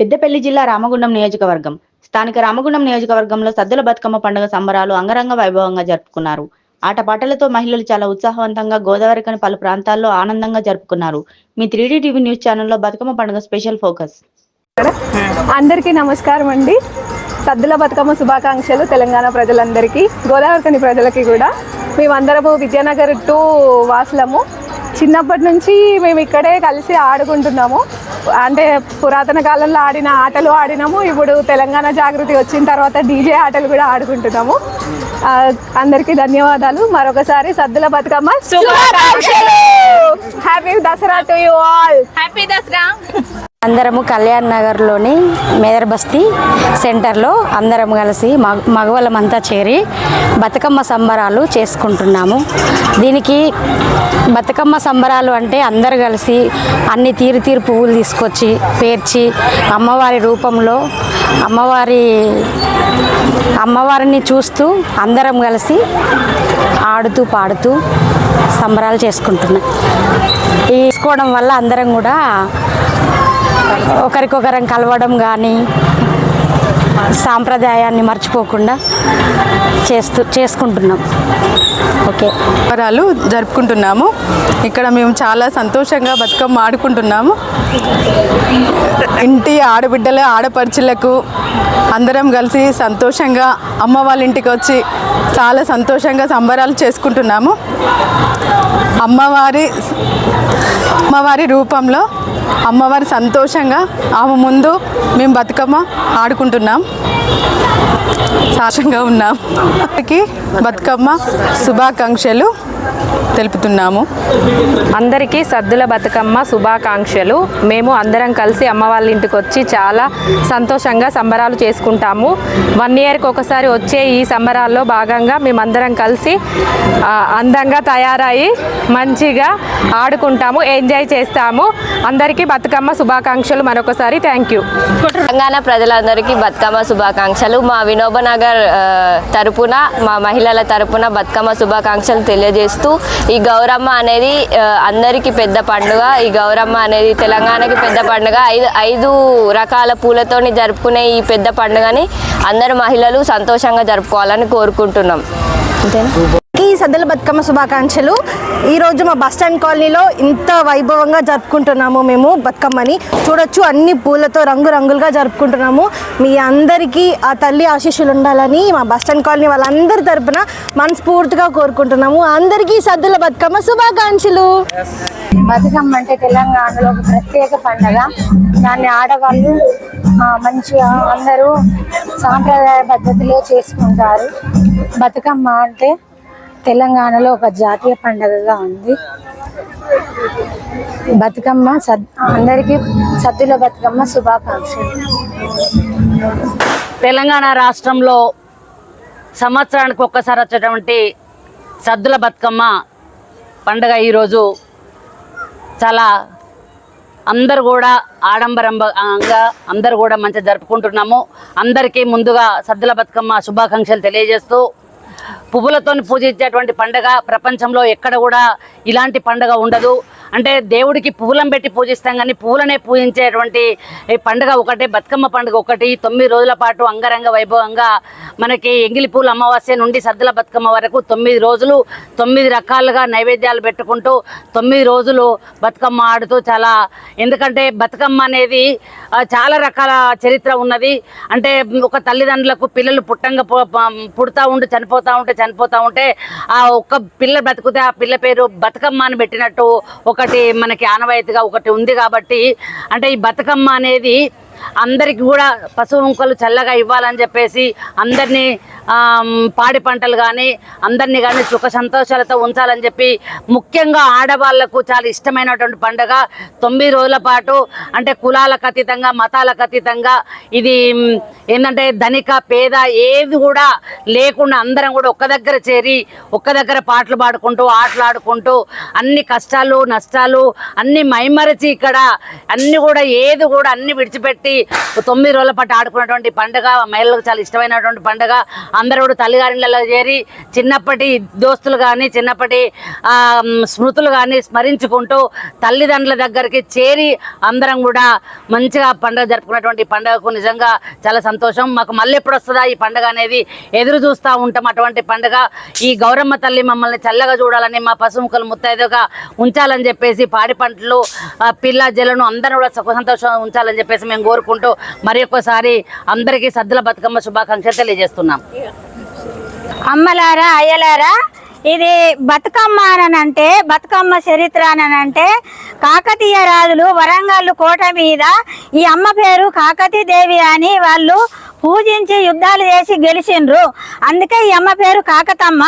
పెద్దపల్లి జిల్లా రామగుండం నియోజకవర్గం. స్థానిక రామగుండం నియోజకవర్గంలో సద్దుల బతుకమ్మ పండుగ సంబరాలు అంగరంగ వైభవంగా జరుపుకున్నారు. ఆటపాటలతో మహిళలు చాలా ఉత్సాహవంతంగా గోదావరికని పలు ప్రాంతాల్లో ఆనందంగా జరుపుకున్నారు. మీ 3D టీవీ న్యూస్ ఛానల్లో బతుకమ్మ పండుగ స్పెషల్ ఫోకస్. అందరికీ నమస్కారం అండి. సద్దుల బతుకమ్మ శుభాకాంక్షలు తెలంగాణ ప్రజలందరికీ, గోదావరికని ప్రజలకి కూడా. మేమందరము విద్యానగర్ 2 వాసులము. చిన్నప్పటి నుంచి మేము ఇక్కడే కలిసి ఆడుకుంటున్నాము. అంటే పురాతన కాలంలో ఆడిన ఆటలు ఆడినాము. ఇప్పుడు తెలంగాణ జాగృతి వచ్చిన తర్వాత డీజే ఆటలు కూడా ఆడుకుంటున్నాము. అందరికీ ధన్యవాదాలు. మరొకసారి సద్దుల బతుకమ్మ శుభాకాంక్షలు. Happy Dasara to you all. Happy Dasara. అందరము కళ్యాణ్ నగర్లోని మేదర్ బస్తీ సెంటర్లో అందరం కలిసి మగవాళ్ళమంతా చేరి బతుకమ్మ సంబరాలు చేసుకుంటున్నాము. దీనికి బతుకమ్మ సంబరాలు అంటే అందరు కలిసి అన్ని తీరు పువ్వులు తీసుకొచ్చి పేర్చి అమ్మవారి రూపంలో అమ్మవారిని చూస్తూ అందరం కలిసి ఆడుతూ పాడుతూ సంబరాలు చేసుకుంటున్నాం. తీసుకోవడం వల్ల అందరం కూడా ఒకరికొకరం కలవడం కానీ సాంప్రదాయాన్ని మర్చిపోకుండా చేసుకుంటున్నాం. ఓకే, సంబరాలు జరుపుకుంటున్నాము. ఇక్కడ మేము చాలా సంతోషంగా బతుకమ్మ ఆడుకుంటున్నాము. ఇంటి ఆడబిడ్డల ఆడపడుచులకు అందరం కలిసి సంతోషంగా అమ్మ వాళ్ళ ఇంటికి వచ్చి చాలా సంతోషంగా సంబరాలు చేసుకుంటున్నాము. అమ్మవారి రూపంలో అమ్మవారి సంతోషంగా ఆమె ముందు మేము బతుకమ్మ ఆడుకుంటున్నాం. సాక్షంగా ఉన్నాం. బతుకమ్మ శుభాకాంక్షలు తెలుపుతున్నాము. అందరికీ సద్దుల బతుకమ్మ శుభాకాంక్షలు. మేము అందరం కలిసి అమ్మ వాళ్ళ ఇంటికి వచ్చి చాలా సంతోషంగా సంబరాలు చేసుకుంటాము. 1 ఇయర్కి ఒకసారి వచ్చే ఈ సంబరాల్లో భాగంగా మేమందరం కలిసి అందంగా తయారయ్యి మంచిగా ఆడుకుంటాము, ఎంజాయ్ చేస్తాము. అందరికీ బతుకమ్మ శుభాకాంక్షలు మరొకసారి. Thank you. తెలంగాణ ప్రజలందరికీ బతుకమ్మ శుభాకాంక్షలు. మా వినోబనగర్ తరపున, మా మహిళల తరపున బతుకమ్మ శుభాకాంక్షలు తెలియజేస్తూ, ఈ గౌరమ్మ అనేది అందరికీ పెద్ద పండుగ. ఈ గౌరమ్మ అనేది తెలంగాణకి పెద్ద పండుగ. 5 రకాల పూలతోని జరుపుకునే ఈ పెద్ద పండుగని అందరు మహిళలు సంతోషంగా జరుపుకోవాలని కోరుకుంటున్నాం. సద్దుల బతుకమ్మ శుభాకాంక్షలు. ఈరోజు మా బస్టాండ్ కాలనీలో ఇంత వైభవంగా జరుపుకుంటున్నాము. మేము బతుకమ్మని చూడొచ్చు, అన్ని పూలతో రంగురంగులుగా జరుపుకుంటున్నాము. మీ అందరికీ ఆ తల్లి ఆశీస్సులు ఉండాలని మా బస్టాండ్ కాలనీ వాళ్ళందరి తరపున మనస్ఫూర్తిగా కోరుకుంటున్నాము. అందరికీ సద్దుల బతుకమ్మ శుభాకాంక్షలు. బతుకమ్మ అంటే తెలంగాణలో ఒక ప్రత్యేక పండుగ. దాన్ని ఆడవాళ్ళు మంచిగా అందరూ సాంప్రదాయ పద్ధతిలో చేసుకుంటారు. బతుకమ్మ అంటే తెలంగాణలో ఒక జాతీయ పండుగగా ఉంది. బతుకమ్మ అందరికీ సద్దుల బతుకమ్మ శుభాకాంక్షలు. తెలంగాణ రాష్ట్రంలో సంవత్సరానికి ఒక్కసారి వచ్చేటువంటి సద్దుల బతుకమ్మ పండుగ ఈరోజు చాలా అందరు కూడా ఆడంబరంగా అందరు కూడా మంచిగా జరుపుకుంటున్నాము. అందరికీ ముందుగా సద్దుల బతుకమ్మ శుభాకాంక్షలు తెలియజేస్తూ, పువ్వులతో పూజించేటువంటి పండుగ ప్రపంచంలో ఎక్కడ కూడా ఇలాంటి పండుగ ఉండదు. అంటే దేవుడికి పువ్వులను పెట్టి పూజిస్తాం, కానీ పువ్వులనే పూజించేటువంటి పండుగ ఒకటే బతుకమ్మ పండుగ ఒకటి. 9 రోజుల పాటు అంగరంగ వైభవంగా మనకి ఎంగిలి పూల అమావాస్య నుండి సద్దుల బతుకమ్మ వరకు 9 రోజులు 9 రకాలుగా నైవేద్యాలు పెట్టుకుంటూ 9 రోజులు బతుకమ్మ ఆడుతూ చాలా, ఎందుకంటే బతుకమ్మ అనేది చాలా రకాల చరిత్ర ఉన్నది. అంటే ఒక తల్లిదండ్రులకు పిల్లలు పుడతా ఉంటే చనిపోతూ ఉంటే ఆ ఒక్క పిల్ల బతుకుతే ఆ పిల్ల పేరు బతుకమ్మ అని పెట్టినట్టు ఒకటి మనకి ఆనవాయితీగా ఒకటి ఉంది. కాబట్టి అంటే ఈ బతుకమ్మ అనేది అందరికి కూడా పశువు ముక్కలు చల్లగా ఇవ్వాలని చెప్పేసి అందరినీ పాడి పంటలు కానీ అందరినీ కానీ సుఖ సంతోషాలతో ఉంచాలని చెప్పి ముఖ్యంగా ఆడవాళ్లకు చాలా ఇష్టమైనటువంటి పండుగ. 9 రోజుల పాటు అంటే కులాలకు అతీతంగా మతాలకు అతీతంగా ఇది ఏంటంటే ధనిక పేద ఏది కూడా లేకుండా అందరం కూడా ఒక్క దగ్గర చేరి ఒక్క దగ్గర పాటలు పాడుకుంటూ ఆటలాడుకుంటూ అన్ని కష్టాలు నష్టాలు అన్ని మైమరచి ఇక్కడ అన్ని కూడా ఏది కూడా అన్ని విడిచిపెట్టి పెట్టి 9 రోజుల పాటు ఆడుకున్నటువంటి పండుగ, మహిళలకు చాలా ఇష్టమైనటువంటి పండుగ. అందరూ కూడా తల్లిగారిళ్ళలో చేరి చిన్నప్పటి దోస్తులు కానీ చిన్నప్పటి స్మృతులు కానీ స్మరించుకుంటూ తల్లిదండ్రుల దగ్గరికి చేరి అందరం కూడా మంచిగా పండుగ జరుపుకున్నటువంటి పండుగకు నిజంగా చాలా సంతోషం. మాకు మళ్ళీ ఎప్పుడు వస్తుందా ఈ పండుగ అనేది ఎదురు చూస్తూ ఉంటాం. అటువంటి పండుగ ఈ గౌరమ్మ తల్లి మమ్మల్ని చల్లగా చూడాలని, మా పసుముక్కలు ముత్తైదుగా ఉంచాలని చెప్పేసి, పాడి పంటలు పిల్ల జలను అందరూ కూడా సుఖ సంతోషం ఉంచాలని చెప్పేసి మేము కోరుకుంటూ మరి ఒక్కసారి అందరికీ సద్దుల బతుకమ్మ శుభాకాంక్షలు తెలియజేస్తున్నాం. అమ్మలారా, అయ్యలారా, ఇది బతుకమ్మ అనంటే, బతుకమ్మ చరిత్ర అనంటే, కాకతీయ రాజులు వరంగల్ కోట మీద ఈ అమ్మ పేరు కాకతీ దేవి అని వాళ్ళు పూజించి యుద్ధాలు చేసి గెలిచిండ్రు. అందుకే ఈ అమ్మ పేరు కాకతమ్మ.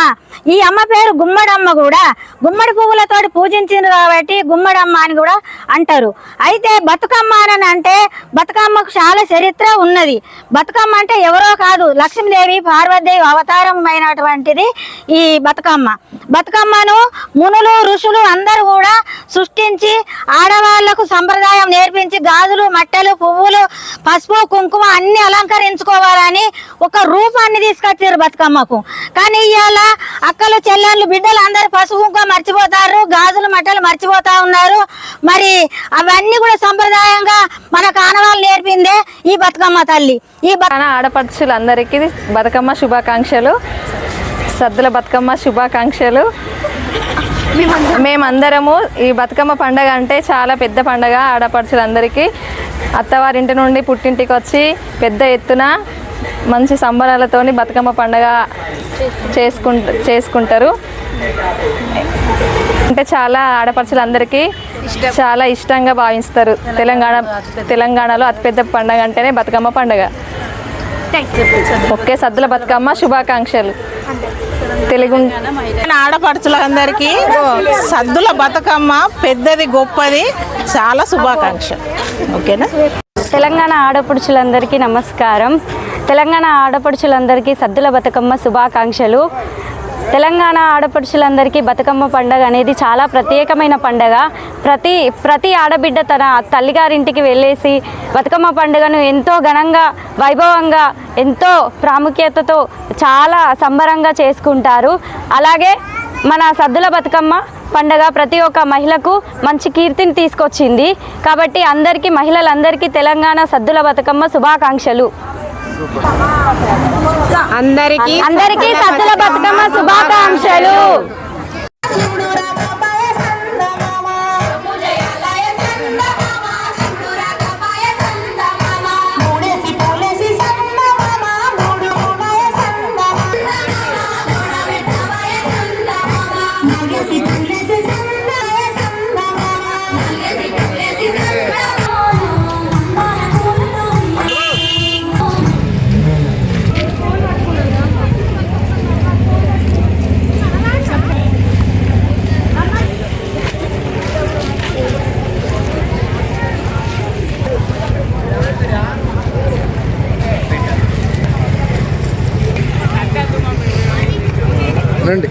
ఈ అమ్మ పేరు గుమ్మడమ్మ కూడా. గుమ్మడి పువ్వులతోటి పూజించిండ్రు కాబట్టి గుమ్మడమ్మ అని కూడా అంటారు. అయితే బతుకమ్మ అని అంటే బతుకమ్మకు చాలా చరిత్ర ఉన్నది. బతుకమ్మ అంటే ఎవరో కాదు, లక్ష్మీదేవి పార్వతీదేవి అవతారమైనటువంటిది ఈ బతుకమ్మ. బతుకమ్మను మునులు ఋషులు అందరూ కూడా సృష్టించి ఆడవాళ్లకు సంప్రదాయం నేర్పించి గాజులు, మట్టెలు, పువ్వులు, పసుపు, కుంకుమ అన్ని అలంకరించుకోవాలని ఒక రూపాన్ని తీసుకొచ్చారు బతుకమ్మకు. కానీ ఇవాళ అక్కలు, చెల్లెళ్ళు, బిడ్డలు అందరూ పసుపు కుంకుమ మర్చిపోతారు, గాజులు, మట్టెలు మర్చిపోతా ఉన్నారు. మరి అవన్నీ కూడా సంప్రదాయంగా మనకు ఆనవాళ్ళు నేర్పిందే ఈ బతుకమ్మ తల్లి. ఈ ఆడపడుచులందరికీ బతుకమ్మ శుభాకాంక్షలు, సద్దుల బతుకమ్మ శుభాకాంక్షలు. మేమందరము ఈ బతుకమ్మ పండుగ అంటే చాలా పెద్ద పండుగ. ఆడపడుచులందరికీ అత్తవారింటి నుండి పుట్టింటికి వచ్చి పెద్ద ఎత్తున మంచి సంబరాలతోని బతుకమ్మ పండుగ చేసుకుంటారు. అంటే చాలా ఆడపడుచులందరికీ చాలా ఇష్టంగా భావిస్తారు. తెలంగాణలో అతిపెద్ద పండుగ అంటేనే బతుకమ్మ పండుగ. ఒకే సద్దుల బతుకమ్మ శుభాకాంక్షలు. తెలుగు ఆడపడుచులందరికీ సద్దుల బతుకమ్మ పెద్దది, గొప్పది, చాలా శుభాకాంక్ష. ఓకేనా? తెలంగాణ ఆడపడుచులందరికీ నమస్కారం. తెలంగాణ ఆడపడుచులందరికీ సద్దుల బతుకమ్మ శుభాకాంక్షలు. తెలంగాణ ఆడపడుచులందరికీ బతుకమ్మ పండుగ అనేది చాలా ప్రత్యేకమైన పండుగ. ప్రతి ఆడబిడ్డ తన తల్లిగారింటికి వెళ్ళేసి బతుకమ్మ పండుగను ఎంతో ఘనంగా, వైభవంగా, ఎంతో ప్రాముఖ్యతతో చాలా సంబరంగా చేసుకుంటారు. అలాగే మన సద్దుల బతుకమ్మ పండుగ ప్రతి ఒక్క మహిళకు మంచి కీర్తిని తీసుకొచ్చింది. కాబట్టి మహిళలందరికీ తెలంగాణ సద్దుల బతుకమ్మ శుభాకాంక్షలు. అందరికీ సద్దుల బతుకమ్మ శుభాకాంక్షలు. రండి.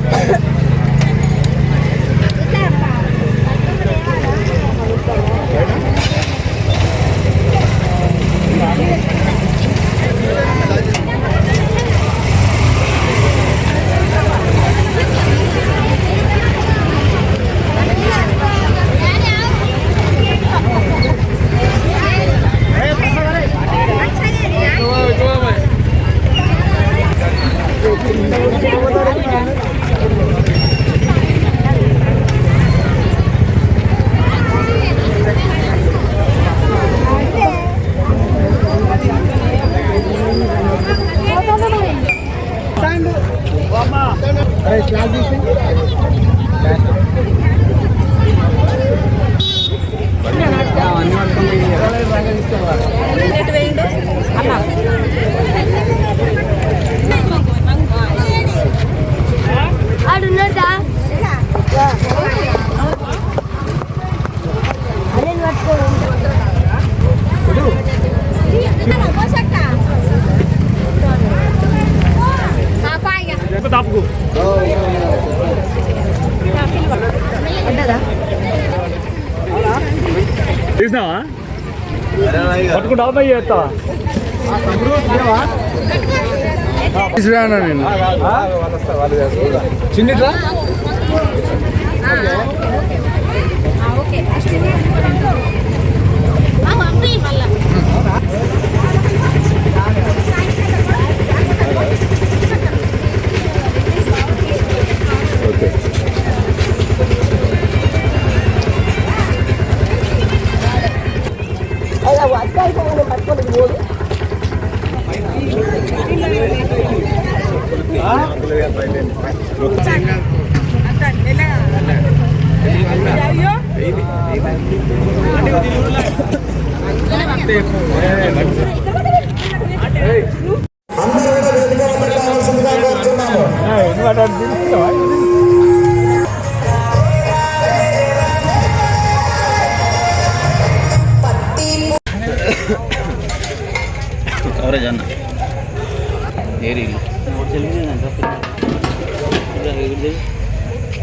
తీసినావా? చిన్నిట్రా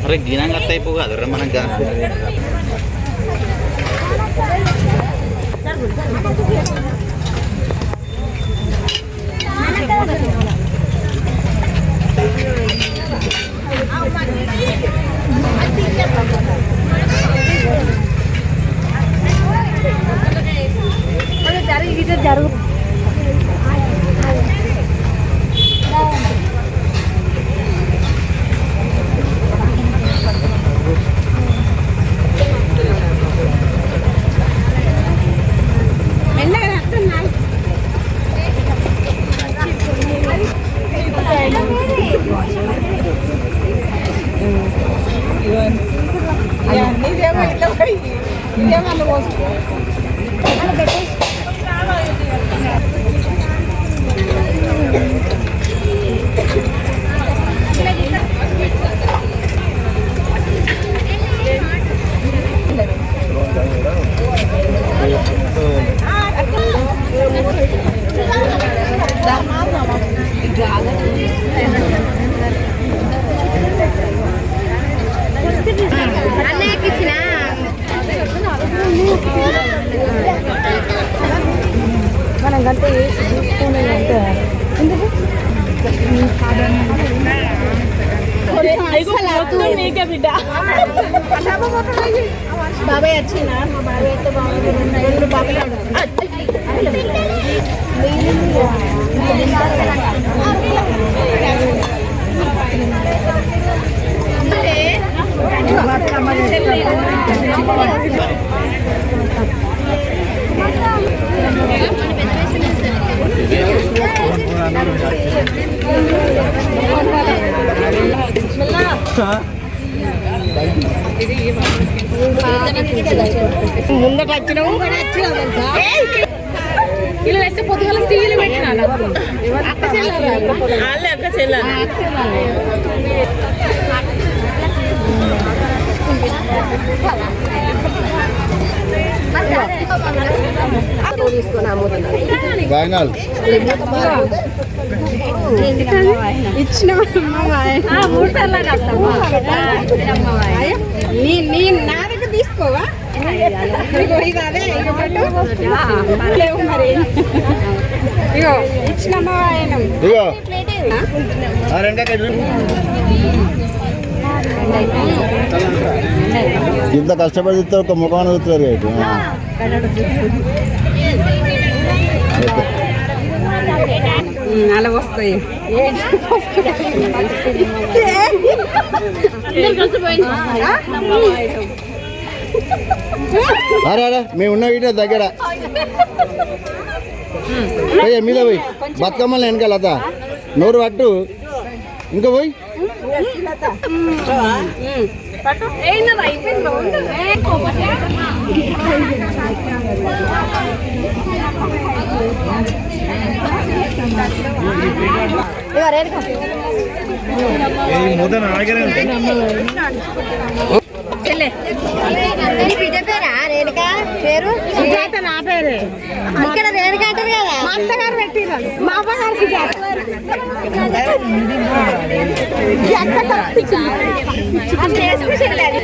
अरे गिना करता है पोगा अरे मन का బాబాయ్ వచ్చినా మా బాబాయ్ అయితే బాగుంది బాబాయ్ ముందట వచ్చినావు ఇలా వేస్తే పొద్దుగల తీయలు పెట్టినా అక్క చెల్లాలి ఇచ్చిన నా దగ్గర తీసుకోవా అదే లేవు మరి ఇగో ఇచ్చినమ్మ ఇంత కష్టపడి ఇస్తే ఒక ముఖాన్ని చూస్తారు అలా వస్తాయి అరే మేము ఉన్న వీటి దగ్గర పోయి మీద పోయి బతుకమ్మలు వెనకాల అత నోరు పట్టు ఇంకా పోయి బిడ్డ పేరా రేణుక పేరు నా పేరే ఇక్కడ రేణుక అంటారు కదా మా అత్తగారు పెట్టిరు మా అమ్మగారు తీసుకెళ్ళాలి